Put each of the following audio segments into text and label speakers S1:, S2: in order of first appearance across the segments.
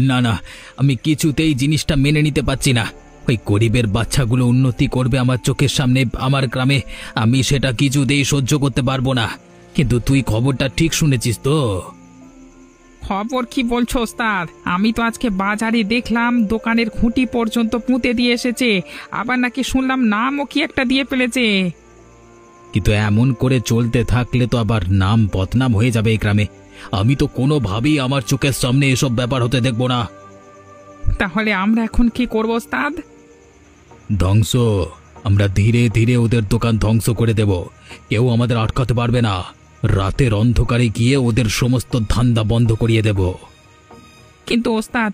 S1: না না, আমি কিছুতেই জিনিসটা মেনে নিতে পারছি না। ওই গরিবের বাচ্চাগুলো উন্নতি করবে আমার চোখের সামনে, আমার গ্রামে, আমি সেটা কিছুতেই সহ্য করতে পারবো না। কিন্তু তুই খবরটা ঠিক শুনেছিস তো?
S2: খবর কি বলছো ওস্তাদ? আমি তো আজকে বাজারে দেখলাম দোকানের খুঁটি পর্যন্ত পুঁতে দিয়ে এসেছে। আবার নাকি শুনলাম নামও কি একটা দিয়ে ফেলেছে।
S1: কিন্তু এমন করে চলতে থাকলে তো আবার নাম বদনাম হয়ে যাবে এই গ্রামে। আমি তো কোনোভাবেই আমার চোখের সামনে এসব ব্যাপার হতে দেখব না।
S2: তাহলে আমরা এখন কি করব ওস্তাদ?
S1: ধ্বংস। আমরা ধীরে ধীরে ওদের দোকান ধ্বংস করে দেব। কেউ আমাদের আটকাতে পারবে না। রাতের অন্ধকারে গিয়ে ওদের সমস্ত ধান্দা বন্ধ করিয়ে দেব।
S2: কিন্তু ওস্তাদ,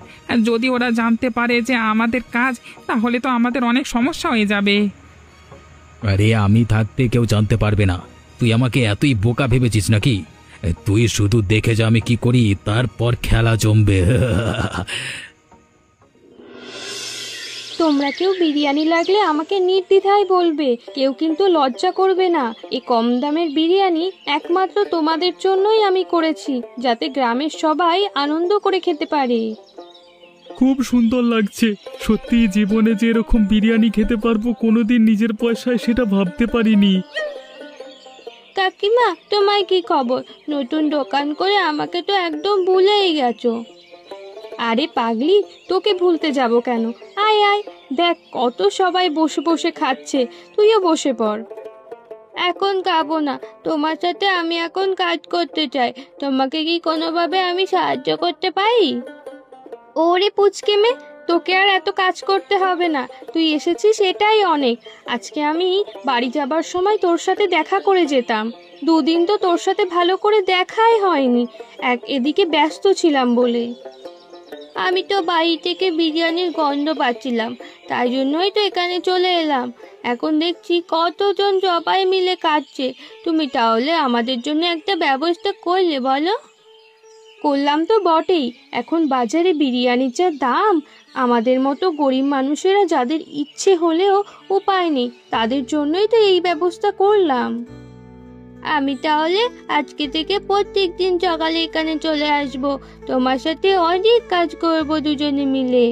S2: যদি ওরা জানতে পারে যে আমাদের কাজ, তাহলে তো আমাদের অনেক সমস্যা হয়ে যাবে।
S1: আরে আমি থাকতে কেউ জানতে পারবে না। তুই আমাকে এতই বোকা ভেবেছিস নাকি? তুই শুধু দেখে যা আমি কি করি, তারপর খেলা জমবে।
S3: তোমরা কেউ বিরিয়ানি লাগলে আমাকে নির্দ্বিধায় বলবে, কেউ কিন্তু লজ্জা করবে না। এই কম দামের বিরিয়ানি একমাত্র তোমাদের জন্যই আমি করেছি, যাতে গ্রামের সবাই আনন্দ করে খেতে পারে।
S4: খুব সুন্দর লাগছে। সত্যি জীবনে যে এরকম বিরিয়ানি খেতে পারবো কোনোদিন নিজের পয়সায়, সেটা ভাবতে পারিনি।
S3: কাকিমা, তোমায় কি খবর? নতুন দোকান করে আমাকে তো একদম ভুলেই গেছো। আরে পাগলি, তোকে ভুলতে যাব কেন? আয় আয়, দেখ কত সবাই বসে বসে খাচ্ছে, তুইও বসে পড়। এখন খাবো না, তোমার সাথে আমি এখন কাজ করতে চাই। তোমাকে কি কোনোভাবে আমি সাহায্য করতে পারি? ওরে পুচকে মে, তোকে আর এত কাজ করতে হবে না, তুই এসেছিস এটাই অনেক। আজকে আমি বাড়ি যাবার সময় তোর সাথে দেখা করে যেতাম। দুদিন তো তোর সাথে ভালো করে দেখাই হয়নি, এদিকে ব্যস্ত ছিলাম বলে। আমি তো বাড়ি থেকে বিরিয়ানির গন্ধ পাচ্ছিলাম, তাই জন্যই তো এখানে চলে এলাম। এখন দেখছি কতজন সবাই মিলে খাচ্ছে। তুমি তাহলে আমাদের জন্য একটা ব্যবস্থা করলে বলো? করলাম তো বটেই। এখন বাজারে বিরিয়ানির যা দাম, আমাদের মতো গরিব মানুষেরা যাদের ইচ্ছে হলেও উপায় নেই, তাদের জন্যই তো এই ব্যবস্থা করলাম। আমি তাহলে আজকে থেকে প্রত্যেক দিন সকালে এখানে চলে আসব, তোমার সাথে অনেক কাজ করব দুজনে মিলে।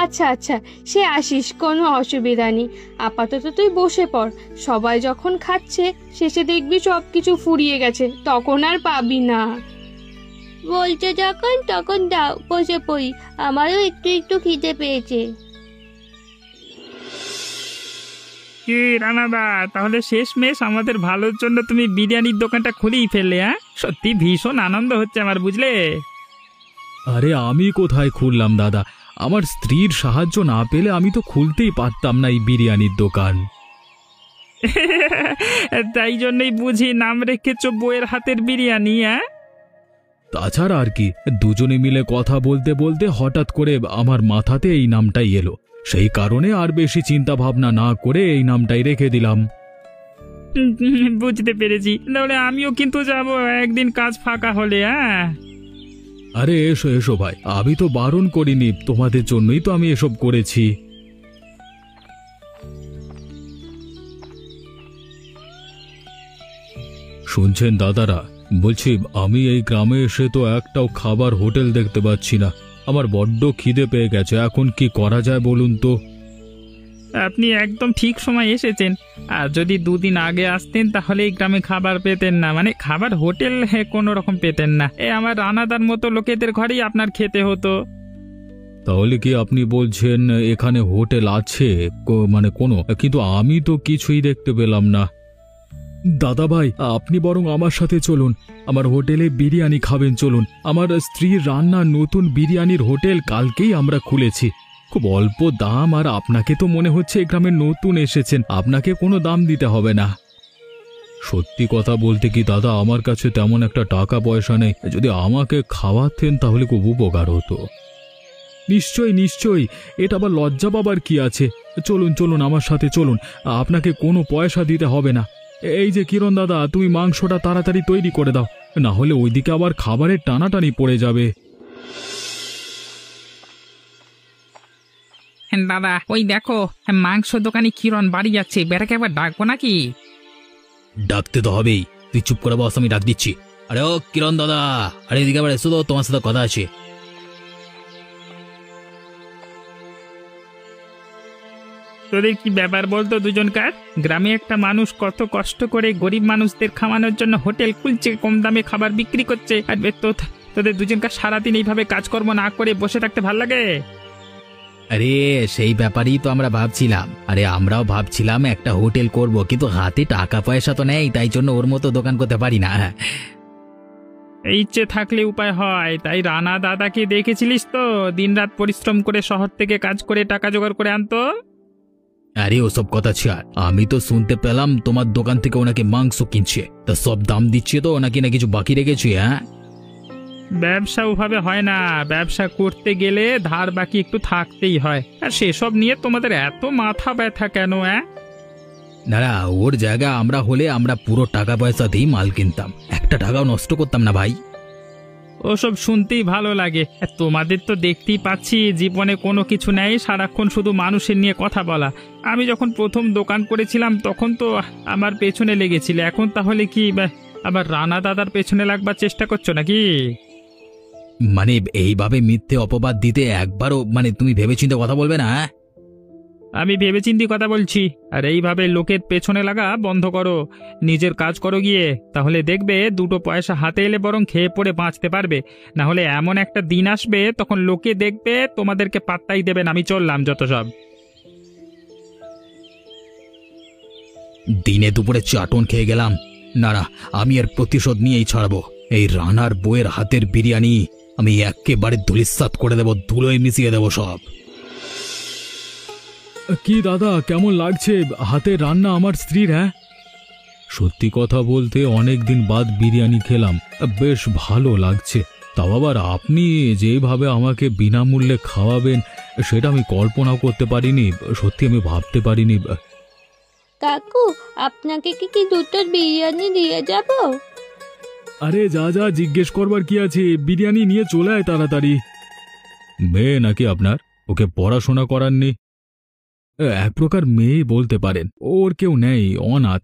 S3: আচ্ছা আচ্ছা, সে আসিস, কোনো অসুবিধা নেই। আপাতত তুই বসে পড়, সবাই যখন খাচ্ছে শেষে দেখবি সব কিছু ফুরিয়ে গেছে, তখন আর পাবি না। বলছো যখন তখন দাও, বসে পড়ি, আমারও একটু একটু খিদে পেয়েছে।
S2: কি রানাদা, তাহলে শেষমেশ আমাদের ভালোর জন্য তুমি বিরিয়ানির দোকানটা খুলেই ফেললে? হ্যাঁ, সত্যি ভীষণ আনন্দ হচ্ছে আমার, বুঝলে?
S1: আরে আমি কোথায় খুললাম দাদা? আমার স্ত্রীর সাহায্য না পেলে আমি তো খুলতেই পারতাম না এই বিরিয়ানির দোকান।
S2: তাই জন্যই বুঝি নাম রেখেছো বউয়ের হাতের বিরিয়ানি। হ্যাঁ,
S1: তাছাড়া আর কি, দুজনে মিলে কথা বলতে বলতে হঠাৎ করে আমার মাথাতে এই নামটাই এলো। সেই কারণে আর বেশি চিন্তা ভাবনা না করে এই নামটাই রেখে দিলাম।
S2: বুঝতে পেরেছি। তাহলে আমিও কিন্তু যাব একদিন কাজ ফাঁকা হলে। হ্যাঁ,
S1: আরে এসো এসো ভাই, আমি তো বারণ করিনি, তোমাদের জন্যই তো আমি এসব করেছি। শুনছেন দাদারা, বলছি আমি এই গ্রামে এসে তো একটাও খাবার হোটেল দেখতে পাচ্ছি না। আমার বড্ড খিদে পেয়ে গেছে, এখন কি করা যায় বলুন তো?
S2: আপনি একদম ঠিক সময় এসেছেন। আর যদি দুদিন আগে আসতেন তাহলে এই গ্রামে খাবার পেতেন না, মানে খাবার হোটেল কোনো রকম পেতেন না। আমার রানাদার মতো লোকেদের ঘরেই আপনার খেতে হতো।
S1: তাহলে কি আপনি বলছেন এখানে হোটেল আছে মানে কোনো? কিন্তু আমি তো কিছুই দেখতে পেলাম না। দাদা ভাই, আপনি বরং আমার সাথে চলুন, আমার হোটেলে বিরিয়ানি খাবেন চলুন। আমার স্ত্রীর রান্না নতুন বিরিয়ানির হোটেল কালকেই আমরা খুলেছি। খুব অল্প দাম, আর আপনাকে তো মনে হচ্ছে এই গ্রামে নতুন এসেছেন, আপনাকে কোনো দাম দিতে হবে না। সত্যি কথা বলতে কি দাদা, আমার কাছে তেমন একটা টাকা পয়সা নেই, যদি আমাকে খাওয়াতেন তাহলে খুব উপকার হতো। নিশ্চয়ই নিশ্চয়ই, এটা আবার লজ্জা পাবার কি আছে? চলুন চলুন, আমার সাথে চলুন, আপনাকে কোনো পয়সা দিতে হবে না। এই যে কিরণ দাদা, তুমি মাংসটা তাড়াতাড়ি তৈরি করে দাও, না হলে ওইদিকে আবার খাবারের টানাটানি পড়ে যাবে।
S2: দাদা, ওই দেখো মাংস দোকানে কিরণ বাড়ি যাচ্ছে, বেটাকে একবার ডাকবো নাকি?
S1: ডাকতে তো হবেই, তুই চুপ করে বস, আমি ডাক দিচ্ছি। আরে ও কিরণ দাদা, আরে এদিকে আবার এসো তো, তোমার সাথে কথা আছে।
S2: তোদের কি ব্যাপার বলতো দুজনকার? গ্রামে একটা মানুষ কত কষ্ট করে গরিব মানুষদের খাওয়ানোর জন্য হোটেল খুলছে, কম দামে খাবার বিক্রি করছে, আর তোদের দুজনকার সারাদিন এইভাবে কাজকর্ম না করে বসে থাকতে ভাল লাগে?
S5: আরে সেই ব্যাপারই তো আমরা ভাবছিলাম। আরে আমরাও ভাবছিলাম একটা হোটেল করব, কিন্তু হাতে টাকা পয়সা তো নেই, তাই জন্য ওর মতো দোকান করতে পারি না।
S2: এই ইচ্ছে থাকলে উপায় হয়। তাই রানা দাদাকে দেখেছিলিস তো, দিনরাত পরিশ্রম করে শহর থেকে কাজ করে টাকা জোগাড় করে আনতো।
S5: আরে ওসব কথা ছাড়, আমি তো শুনতে পেলাম তোমার দোকান থেকে ওনাকে মাংস কিনছে, তা সব দাম দিচ্ছে তো, নাকি না কিছু বাকি রেখেছি? হ্যাঁ,
S2: ব্যবসা ওভাবে হয় না। ব্যবসা করতে গেলে ধার বাকি একটু থাকতেই হয়, আর সেসব নিয়ে তোমাদের এত মাথা ব্যথা কেন?
S5: না না, ওর জায়গা আমরা হলে আমরা পুরো টাকা পয়সা দিয়ে মাল কিনতাম, একটা টাকাও নষ্ট করতাম না ভাই।
S2: ওসব শুনতেই ভালো লাগে। আর তোমাদের তো দেখতেই পাচ্ছি জীবনে কোনো কিছু নেই, সারাক্ষণ শুধু মানুষের নিয়ে কথা বলা। আমি যখন প্রথম দোকান করেছিলাম তখন তো আমার পেছনে লেগেছিলে, এখন তাহলে কি আবার রানা দাদার পেছনে লাগবার চেষ্টা করছো নাকি?
S5: মানে এইভাবে মিথ্যে অপবাদ দিতে একবারও তুমি ভেবেচিন্তে কথা বলবে না?
S2: আমি ভেবেচিন্তি কথা বলছি। আর এইভাবে লোকের পেছনে লাগা বন্ধ করো, নিজের কাজ করো গিয়ে, তাহলে দেখবে দুটো পয়সা হাতে এলে বরং খেয়ে পড়ে বাঁচতে পারবে। না হলে এমন একটা দিন আসবে তখন লোকে দেখবে তোমাদেরকে পাত্তাই দেবে না। আমি চললাম যত সব।
S5: দিনে দুপুরে চাটন খেয়ে গেলাম, না না, আমি এর প্রতিশোধ নিয়েই ছাড়বো। এই রানার বউয়ের হাতের বিরিয়ানি আমি একেবারে ধুলিস্যাৎ করে দেবো, ধুলোয় মিশিয়ে দেবো সব।
S1: কি দাদা, কেমন লাগছে হাতের রান্না আমার স্ত্রীর? হ্যাঁ, সত্যি কথা বলতে অনেক দিন বাদ বিরিয়ানি খেলাম, বেশ ভালো লাগছে। তাও আবার আপনি যেভাবে আমাকে বিনামূল্যে খাওয়াবেন সেটা আমি কল্পনাও করতে পারিনি, সত্যি আমি ভাবতে পারিনি।
S3: কাকু, আপনাকে কি দুটো বিরিয়ানি দিয়ে যাব?
S1: আরে যা যা, জিজ্ঞেস করবার কি আছে, বিরিয়ানি নিয়ে চলে আয় তাড়াতাড়ি। মেয়ে নাকি আপনার? ওকে পড়াশোনা করাননি? এক প্রকার মেয়ে বলতে পারেন, ওর কেউ নেই, অনাথ,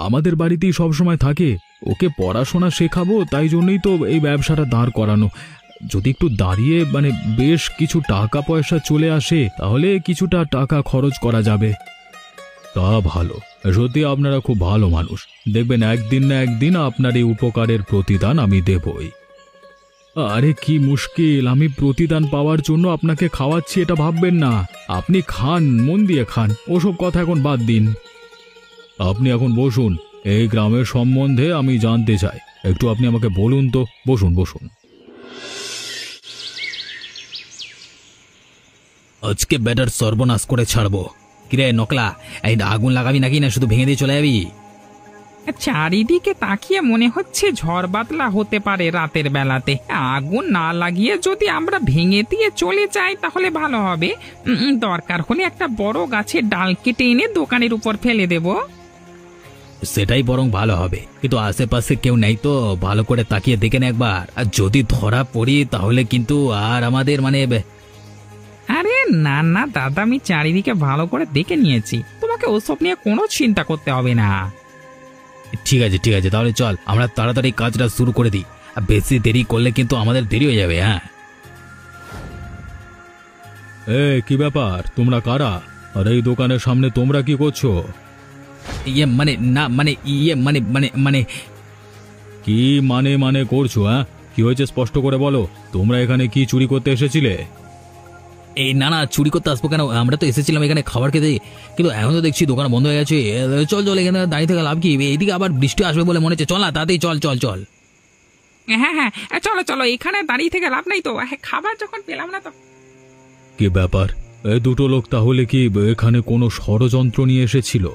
S1: আমাদের বাড়িতেই সবসময় থাকে। ওকে পড়াশোনা শেখাবো, তাই জন্যই তো এই ব্যবসাটা দাঁড় করানো। যদি একটু দাঁড়িয়ে বেশ কিছু টাকা পয়সা চলে আসে তাহলে কিছুটা টাকা খরচ করা যাবে। তা ভালো, সত্যি আপনারা খুব ভালো মানুষ। দেখবেন একদিন না একদিন আপনার এই উপকারের প্রতিদান আমি দেবই। আরে কি মুশকিল, আমি প্রতিদান পাওয়ার জন্য আপনাকে খাওয়াচ্ছি এটা ভাববেন না। আপনি খান, মন দিয়ে খান, ওসব কথা এখন বাদ দিন। আপনি এখন বসুন, এই গ্রামের সম্বন্ধে আমি জানতে চাই, একটু আপনি আমাকে বলুন তো। বসুন বসুন।
S5: আজকে বেটার সর্বনাশ করে ছাড়বো। কিরে নকলা, এই আগুন লাগাবি নাকি, না শুধু ভেঙে দিয়ে চলে যাবি?
S2: চারিদিকে তাকিয়ে মনে হচ্ছে ঝড় বাদলা হতে পারে রাতের বেলাতে। আগুন না লাগিয়ে যদি আমরা ভেঙে দিয়ে চলে যাই তাহলে ভালো হবে। দরকার হলে একটা বড় গাছের ডাল কেটে এনে দোকানের উপর ফেলে দেব।
S5: সেটাই বরং ভালো হবে, কিন্তু আশেপাশে কেউ নেই তো, ভালো করে তাকিয়ে দেখেন একবার। আর যদি ধরা পড়ি তাহলে কিন্তু আর আমাদের
S2: আরে না না দাদা, আমি চারিদিকে ভালো করে দেখে নিয়েছি, তোমাকে ওসব নিয়ে কোনো চিন্তা করতে হবে না।
S5: ঠিক আছে ঠিক আছে, তাহলে চল আমরা তাড়াতাড়ি কাজটা শুরু করে দিই। আর বেশি দেরি করলে কিন্তু আমাদের দেরি হয়ে যাবে। হ্যাঁ,
S1: কি ব্যাপার, তোমরা কারা? আর এই দোকানের সামনে তোমরা কি করছো? কি মানে করছো? হ্যাঁ, কি হয়েছে স্পষ্ট করে বলো। তোমরা এখানে কি চুরি করতে এসেছিলে?
S5: এই না না, চুরি করতে আসবো কেন, আমরা তো এসেছিলাম এখানে খাবার খেতে, কিন্তু এখন তো দেখছি দোকান বন্ধ হয়ে গেছে। চল চল, এখানে দাঁড়িয়ে থেকে লাভ কি? এইদিকে আবার বৃষ্টি আসবে বলে মনে হচ্ছে, চল না তাড়াতাড়ি চল চল চল।
S2: হ্যাঁ হ্যাঁ চলো চলো, এখানে দাঁড়িয়ে থেকে লাভ নাই তো, খাবার যখন পেলাম না তো।
S1: কি ব্যাপার, এই দুটো লোক তাহলে কি এখানে কোনো ষড়যন্ত্র নিয়ে এসেছিল?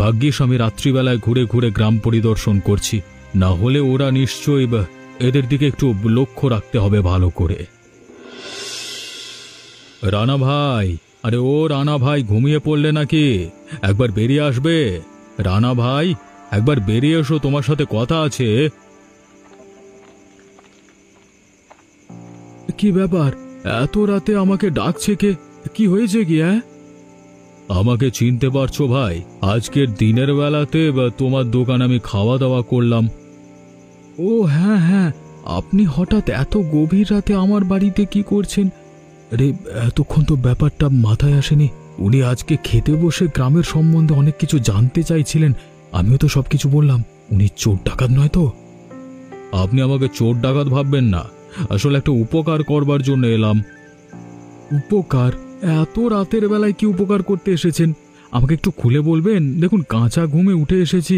S1: ভাগ্যিস আমি রাত্রিবেলায় ঘুরে ঘুরে গ্রাম পরিদর্শন করছি, না হলে ওরা নিশ্চয়ই এদের দিকে একটু লক্ষ্য রাখতে হবে ভালো করে। রানা ভাই, আরে ও রানা ভাই, ঘুমিয়ে পড়লে নাকি? একবার বেরিয়ে আসবে। রানা ভাই, একবার বেরিয়ে এসো, তোমার সাথে কথা আছে। কি ব্যাপার, এত রাতে আমাকে ডাকছে কে? কি হয়েছে কি? আমাকে চিনতে পারছো ভাই? আজকের দিনের বেলাতে তোমার দোকান আমি খাওয়া দাওয়া করলাম। ও হ্যাঁ হ্যাঁ, আপনি হঠাৎ এত গভীর রাতে আমার বাড়িতে কি করছেন? আরে এতক্ষণ তো ব্যাপারটা মাথায় আসেনি। ও উনি আজকে খেতে বসে গ্রামের সম্বন্ধে অনেক কিছু জানতে চাইছিলেন, আমিও তো সবকিছু বললাম। উনি চোর ডাকাত নয় তো? আপনি আমাকে চোর ডাকাত ভাববেন না, আসলে একটা উপকার করবার জন্য এলাম। উপকার? এত রাতের বেলায় কি উপকার করতে এসেছেন? আমাকে একটু খুলে বলবেন? দেখুন, কাঁচা ঘুমে উঠে এসেছি।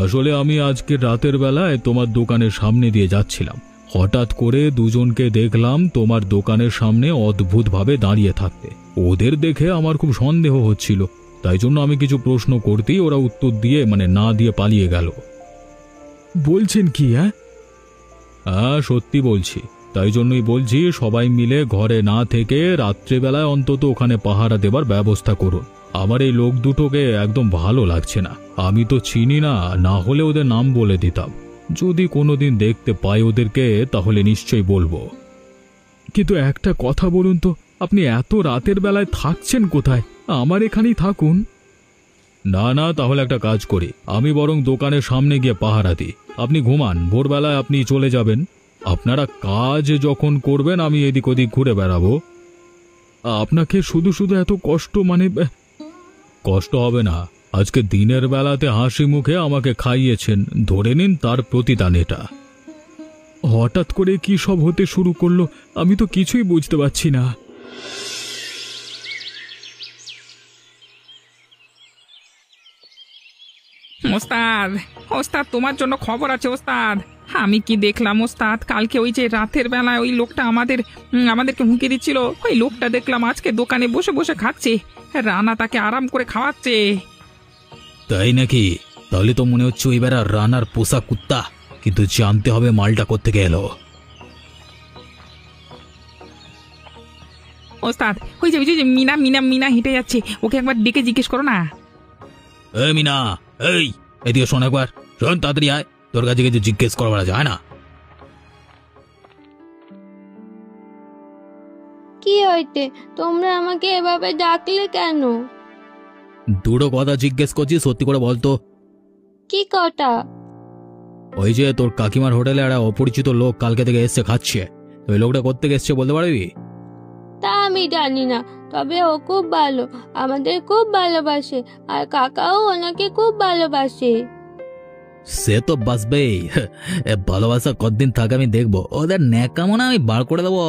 S1: আসলে আমি আজকে রাতের বেলায় তোমার দোকানের সামনে দিয়ে যাচ্ছিলাম, হঠাৎ করে দুজনকে দেখলাম তোমার দোকানের সামনে অদ্ভুতভাবে দাঁড়িয়ে থাকতে। ওদের দেখে আমার খুব সন্দেহ হচ্ছিল, তাই জন্য আমি কিছু প্রশ্ন করতেই ওরা উত্তর দিয়ে না দিয়ে পালিয়ে গেল। বলছেন কি? হ্যাঁ, সত্যি বলছি। তাই জন্যই বলছি, সবাই মিলে ঘরে না থেকে রাত্রেবেলায় অন্তত ওখানে পাহারা দেবার ব্যবস্থা করুন। আমার এই লোক দুটোকে একদম ভালো লাগছে না। আমি তো চিনি না, না হলে ওদের নাম বলে দিতাম। যদি কোনোদিন দেখতে পাই ওদেরকে তাহলে নিশ্চয়ই বলবো। কিন্তু একটা কথা বলুন তো, আপনি এত রাতের বেলায় থাকছেন কোথায়? আমার এখানেই থাকুন। না না, তাহলে একটা কাজ করি, আমি বরং দোকানের সামনে গিয়ে পাহারা দিই। আপনি ঘুমান, ভোরবেলায় আপনি চলে যাবেন। আপনারা কাজ যখন করবেন আমি এদিক ওদিক ঘুরে বেড়াবো। আপনাকে শুধু শুধু এত কষ্ট? কষ্ট হবে না। আজকে দিনের বেলাতে হাসি মুখে আমাকে খাইয়েছেন, ধরে নিন তার প্রতিদান এটা। হঠাৎ করে কি সব হতে শুরু করলো, আমি তো কিছুই বুঝতে পারছি না।
S2: ওস্তাদ, ওস্তাদ তোমার জন্য খবর আছে ওস্তাদ। আমি কি দেখলাম ওস্তাদ, কালকে ওই যে রাতের বেলায় ওই লোকটা আমাদেরকে হুমকি দিচ্ছিল, ওই লোকটা দেখলাম আজকে দোকানে বসে বসে খাচ্ছে। রানা তাকে আরাম করে খাওয়াচ্ছে।
S5: তাই নাকি? তাহলে তো মনে হচ্ছে ওই বেড়া রানার পোষা কুত্তা, কিন্তু জানতে হবে মালটা কোত্থেকে এলো।
S2: ওস্তাদ, ওই যে মিনা মিনা মিনা হেঁটে যাচ্ছে, ওকে একবার ডেকে জিজ্ঞেস করো না।
S5: এই মিনা, এই এদিকে শোন একবার, শোন তাড়াতাড়ি আয়, তোর কাছে কিছু জিজ্ঞেস করা যায় না?
S3: কি হইতে তোমরা আমাকে এভাবে ডাকলে কেন?
S5: দুটো কথা জিজ্ঞেস করছি, সত্যি করে বলতো।
S3: কি কথা?
S5: ওই যে তোর কাকিমার হোটেলে একটা অপরিচিত লোক কালকে থেকে এসছে খাচ্ছে, ওই লোকটা কোত্থেকে এসছে বলতে পারবি?
S3: তা আমি জানি না, তবে ও খুব ভালো, আমাদের খুব ভালোবাসে, আর কাকাও ওনাকে খুব ভালোবাসে।
S5: সে তো বাসবেই, ভালোবাসা কতদিন থাকে আমি দেখবো, ওদের ন্যাকামো না আমি বার করে দেবো।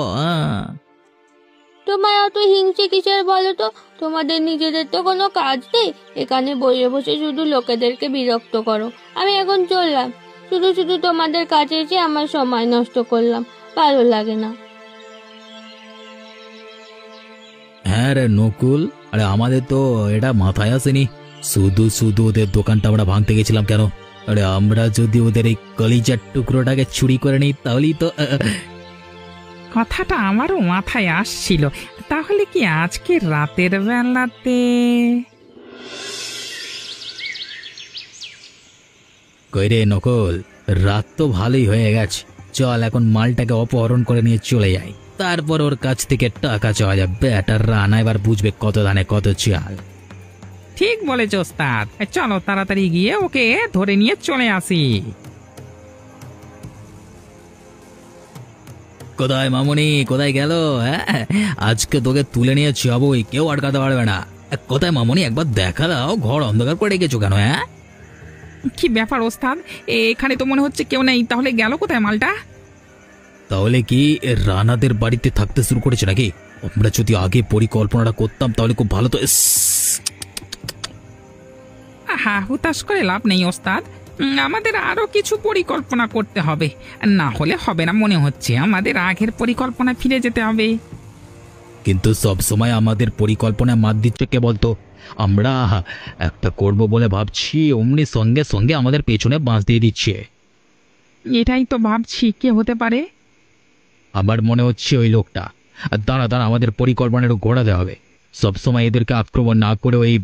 S3: তোমার অত হিংসে কিসের বলো তো? তোমাদের নিজেদের তো কোনো কাজ নেই, এখানে বসে বসে শুধু লোকেদেরকে বিরক্ত করো। আমি এখন চললাম, শুধু শুধু তোমাদের কাছে এসে আমার সময় নষ্ট করলাম, ভালো লাগে না।
S5: হ্যাঁ রে নকুল, আরে আমাদের তো এটা মাথায় আসেনি, শুধু শুধু ওদের দোকানটা আমরা ভাঙতে গেছিলাম কেন? আরে আমরা যদি ওদের এই কলিজার টুকরোটাকে চুরি করে নিই তাহলেই তো।
S2: কথাটা আমারও মাথায় আসছিল, তাহলে কি আজকে রাতের বেলাতে?
S5: কই রে নকল, রাত তো ভালোই হয়ে গেছে, চল এখন মালটাকে অপহরণ করে নিয়ে চলে যাই, তারপর ওর কাছ থেকে টাকা চাওয়া যাবে। একটা রানা এবার বুঝবে কত দানে কত চাল।
S2: ঠিক বলেছ ওস্তাদ, চলো তাড়াতাড়ি গিয়ে ওকে ধরে নিয়ে চলে আসি।
S5: কোথায় মামুনি, কোথায় গেল? হ্যাঁ, আজকে তোকে তুলে নিয়ে যাবোই, কেউ আটকাতে পারবে না। কোথায় মামুনি, একবার দেখা দাও, ঘর অন্ধকার করে রেখেছো কেন? হ্যাঁ,
S2: কি ব্যাপার ওস্তাদ, এখানে তো মনে হচ্ছে কেউ নেই, তাহলে গেল কোথায় মালটা?
S5: তাহলে কি রানাদের বাড়িতে থাকতে শুরু করেছে নাকি? আমরা যদি আগে পরিকল্পনাটা করতাম তাহলে খুব ভালো তো।
S2: আহা, হুতাশ করে লাভ নেই ওস্তাদ, আমাদের আরো কিছু পরিকল্পনা করতে হবে, না হলে হবে না। মনে হচ্ছে আমাদের আগের পরিকল্পনা ফিরে যেতে হবে।
S5: কিন্তু সব সময় আমাদের পরিকল্পনায় মাত দিচ্ছে কে বলতো? আমরা একটা করব বলে ভাবছি, অমনি সঙ্গে সঙ্গে আমাদের পেছনে বাঁশ দিয়ে দিচ্ছে।
S2: এটাই তো ভাবছি, কে হতে পারে?
S5: আমার মনে হচ্ছে ওই লোকটা। দাঁড়া দাঁড়া, আমাদের পরিকল্পনাটা ঘোরাতে হবে। সবসময় এদেরকে আক্রমণ না করে ওই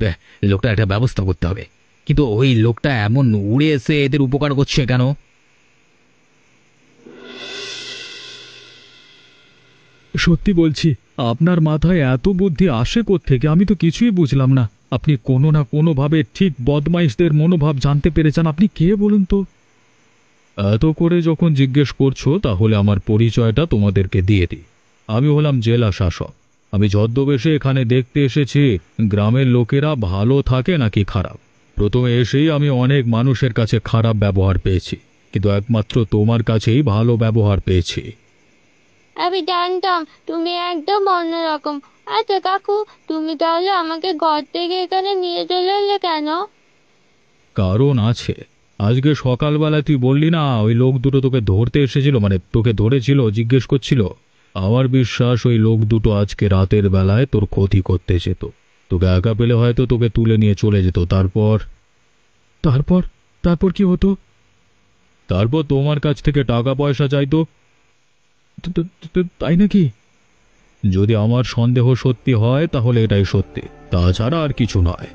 S5: লোকটা একটা ব্যবস্থা করতে হবে। কিন্তু ওই লোকটা এমন উড়ে এসে এদের উপকার করছে কেন?
S1: সত্যি বলছি, আপনার মাথায় এত বুদ্ধি আসে কোত্থেকে আমি তো কিছুই বুঝলাম না। আপনি কোনো না কোনোভাবে ঠিক বদমাইশদের মনোভাব জানতে পেরেছেন। আপনি কে বলুন তো? এত করে যখন জিজ্ঞেস করছো তাহলে আমার পরিচয়টা তোমাদেরকে দিয়ে দিই। আমি হলাম জেলা শাসক। আমি ছদ্মবেশে এখানে দেখতে এসেছি গ্রামের লোকেরা ভালো থাকে নাকি খারাপ। প্রথমে এসেই আমি অনেক মানুষের কাছে খারাপ ব্যবহার পেয়েছি, কিন্তু একমাত্র তোমার কাছেই ভালো ব্যবহার পেয়েছি।
S3: আমি জানতাম তুমি একদম অন্যরকম। আচ্ছা কাকু, তুমি তাহলে আমাকে ঘর থেকে এখানে নিয়ে চলে এলে কেন?
S1: কারণ আছে। আজকে সকালবেলা তুই বললি না ওই লোক দুটো তোকে ধরতে এসেছিল, মানে তোকে ধরেছিল, জিজ্ঞেস করছিল। আমার বিশ্বাস ওই লোক দুটো আজকে রাতের বেলায় তোর ক্ষতি করতে যেত। তোকে একা পেলে হয়তো তোকে তুলে নিয়ে চলে যেত। তারপর তারপর তারপর কি হতো? তারপর তোমার কাছ থেকে টাকা পয়সা চাইতো। তাই নাকি? যদি আমার সন্দেহ সত্যি হয় তাহলে এটাই সত্যি, তাছাড়া আর কিছু নয়।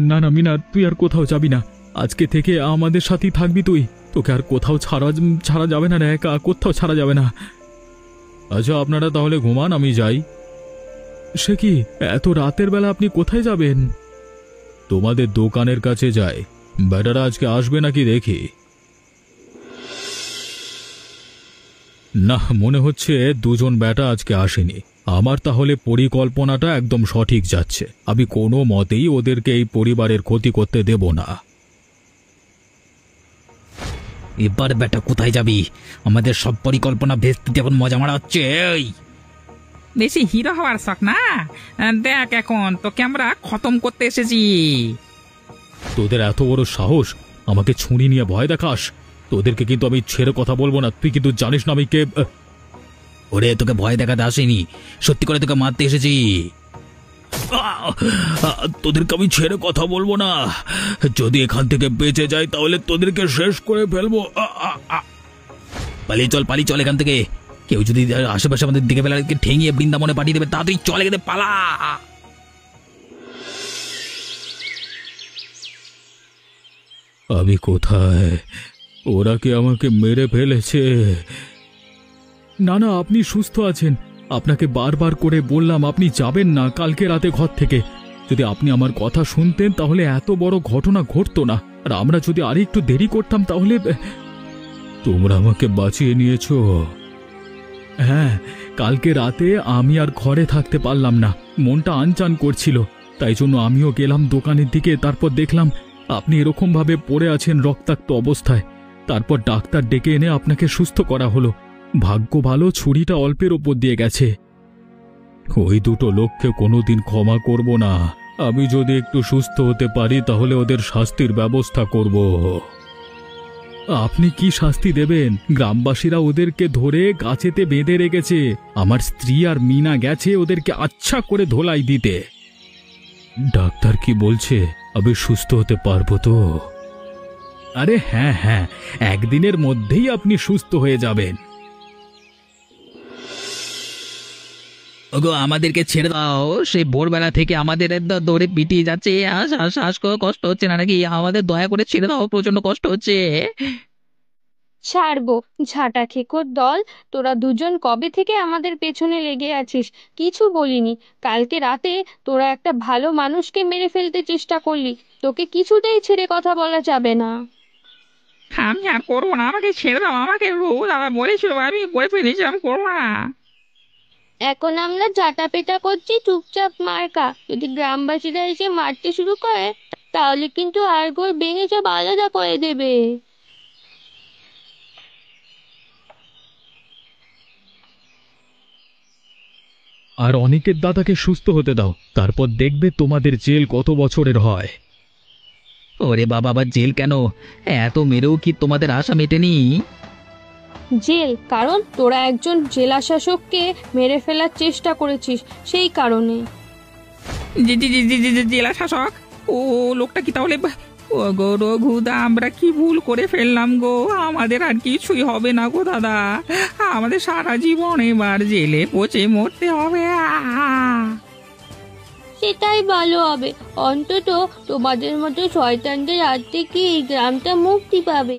S4: না না মিনা, তুই আর কোথাও যাবি না। আজকে থেকে আমাদের সাথেই থাকবি তুই। তোকে আর কোথাও ছাড়া যাবে না রে, একা কোথাও ছাড়া যাবে না।
S1: আচ্ছা, আপনারা তাহলে ঘুমান, আমি যাই।
S4: সে কি, এত রাতের বেলা আপনি কোথায় যাবেন?
S1: তোমাদের দোকানের কাছে যাই। বেটারা আজকে আসবে নাকি দেখি। না, মনে হচ্ছে দুজন বেটা আজকে আসেনি। আমার তাহলে পরিকল্পনাটা একদম সঠিক যাচ্ছে। আমি কোনো মতেই ওদেরকে এই পরিবারের ক্ষতি করতে দেব না।
S5: এবার বেটা কোথায় যাবি? আমাদের সব পরিকল্পনা ভেস্তে যখন মজা মারা হচ্ছে। এই
S2: বেশি হিরো হওয়ার শখ না? দেখ এখন তোকে আমরা খতম করতে এসেছি।
S1: তোদের এত বড় সাহস আমাকে ছুরি নিয়ে ভয় দেখাস? তোদেরকে কিন্তু আমি ছেড়ে কথা বলবো না। তুই কিন্তু জানিস না আমি কে।
S5: ওরে, তোকে ভয় দেখাতে আসেনি, সত্যি করে তোকে মারতে এসেছি।
S1: তোদেরকে আমি ছেড়ে কথা বলবো না। যদি এখান থেকে বেঁচে যাই তাহলে তোদেরকে শেষ করে ফেলবো।
S5: পালিয়ে চল এখান থেকে। কেউ যদি আশেপাশে আমাদের দিকে পেলে ঠেঙিয়ে বৃন্দাবনে পাঠিয়ে দেবে। তাড়াতাড়ি চলে গেলে পালা।
S1: আমি কোথায়? ওরা কি আমাকে মেরে ফেলেছে?
S4: না না, আপনি সুস্থ আছেন। আপনাকে বারবার করে বললাম আপনি যাবেন না কালকে রাতে ঘর থেকে। যদি আপনি আমার কথা শুনতেন তাহলে এত বড় ঘটনা ঘটতো না। আর আমরা যদি আর একটু দেরি করতাম তাহলে।
S1: তোমরা আমাকে বাঁচিয়ে নিয়েছো।
S4: হ্যাঁ, কালকে রাতে আমি আর ঘরে থাকতে পারলাম না, মনটা আনচান করছিল। তাই জন্য আমিও গেলাম দোকানের দিকে। তারপর দেখলাম আপনি এরকম ভাবে পড়ে আছেন রক্তাক্ত অবস্থায়। তারপর ডাক্তার ডেকে এনে আপনাকে সুস্থ করা হলো। ভাগ্য ভালো, ছুরিটা অল্পের ওপর দিয়ে গেছে।
S1: ওই দুটো লোককে কোনোদিন ক্ষমা করব না। আমি যদি একটু সুস্থ হতে পারি তাহলে ওদের শাস্তির ব্যবস্থা করব।
S4: আপনি কি শাস্তি দেবেন? গ্রামবাসীরা ওদেরকে ধরে গাছেতে বেঁধে রেখেছে। আমার স্ত্রী আর মিনা গেছে ওদেরকে আচ্ছা করে ধোলাই দিতে।
S1: ডাক্তার কি বলছে? আমি সুস্থ হতে পারবো তো?
S4: আরে হ্যাঁ হ্যাঁ, একদিনের মধ্যেই আপনি সুস্থ হয়ে যাবেন।
S5: ওগো, আমাদেরকে ছেড়ে দাও। সেই ভোরবেলা থেকে আমাদের দৌড়ে পিটিয়ে যাচ্ছে। শ্বাস কষ্ট হচ্ছে না নাকি? আমাদের দয়া করে ছেড়ে দাও, প্রচন্ড কষ্ট হচ্ছে।
S3: ছাড়বো? ঝাঁটা খেকোর দল, তোরা দুজন কবে থেকে আমাদের পেছনে লেগে আছিস? কিছু বলিনি। কালকে রাতে তোরা একটা ভালো মানুষকে মেরে ফেলতে চেষ্টা করলি। তোকে কিছুতেই ছেড়ে কথা বলা যাবে না।
S2: আমি আর করবো না, আমাকে ছেড়ে দাও। আমাকে দাদা বলেছিল, আমি করে ফেলেছি, আমি করবো না।
S3: এখন আমরা ঝাঁটাপেটা করছি, চুপচাপ মার খা। যদি গ্রামবাসীরা এসে মারতে শুরু করে তাহলে কিন্তু হাড়গোড় ভেঙে সব আলাদা করে দেবে।
S4: আর অনেকের দাদাকে সুস্থ হতে দাও, তারপর দেখবে তোমাদের জেল কত বছরের হয়।
S5: ওরে বাবা, আবার জেল কেন? এত মেরেও কি তোমাদের আশা মেটেনি?
S3: জেল কারণ তোরা একজন জেলা শাসককে মেরে ফেলার চেষ্টা করেছিস, সেই কারণে।
S2: জেলা শাসক? ও লোকটা কি তাহলে? ও গো রঘুদা, আমরা কি ভুল করে ফেললাম গো? আমাদের আর কিছুই হবে না গো দাদা। আমাদের সারা জীবন এবার জেলে পচে মরতে হবে।
S3: সেটাই ভালো হবে। অন্তত তোমাদের মতো শয়তানদের হাত থেকে এই গ্রামটা মুক্তি পাবে।